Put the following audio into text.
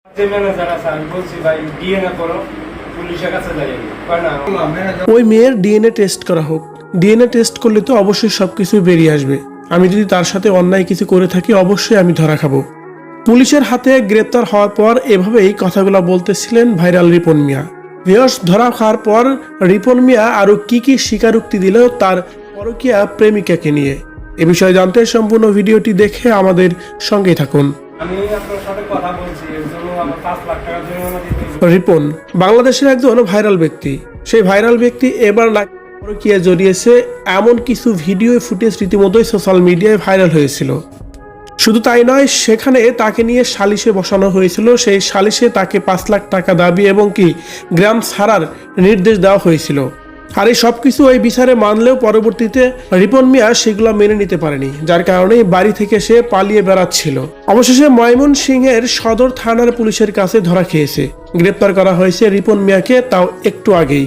যে ম্যানেজার আছে আমি বলছি ভাই ডিএনএ করো, পুলিশের কাছে যাই কয় না ওই মেয়ের ডিএনএ টেস্ট করা হোক। ডিএনএ টেস্ট করলে তো অবশ্যই সবকিছু বেরিয়ে আসবে। আমি যদি তার সাথে অন্যায় কিছু করে থাকি অবশ্যই আমি ধরা খাবো। পুলিশের হাতে গ্রেপ্তার হওয়ার পর এভাবেই কথাগুলো বলতেছিলেন ভাইরাল রিপন মিয়া। ভিউয়ার্স, ধরা খাওয়ার পর রিপন মিয়া আরো কি স্বীকারোক্তি দিল তার পরকীয়া প্রেমিকাকে নিয়ে। এ বিষয়ে জানতে সম্পূর্ণ ভিডিওটি দেখে আমাদের সঙ্গেই থাকুন। আমি আপনার সাথে কথা বলছি, এর জন্য আমার 5 লাখ টাকা জরিমানা দিতে হবে। রিপন বাংলাদেশের একজন ভাইরাল ব্যক্তি। সেই ভাইরাল ব্যক্তি এবার পরকীয়া জড়িয়েছে এমন কিছু ভিডিও ফুটেজ রীতিমতোই সোশ্যাল মিডিয়ায় ভাইরাল হয়েছিল। শুধু তাই নয়, সেখানে তাকে নিয়ে সালিশে বসানো হয়েছিল। সেই সালিশে তাকে 5 লাখ টাকা দাবি এবং গ্রাম ছাড়ার নির্দেশ দেওয়া হয়েছিল। আর এই সবকিছু ওই বিচারে মানলেও পরবর্তীতে রিপন মিয়া সেগুলো মেনে নিতে পারেনি, যার কারণে বাড়ি থেকে সে পালিয়ে বেড়াচ্ছিল। অবশেষে ময়মনসিংহের সদর থানার পুলিশের কাছে ধরা খেয়েছে। গ্রেপ্তার করা হয়েছে রিপন মিয়াকে, তাও একটু আগেই।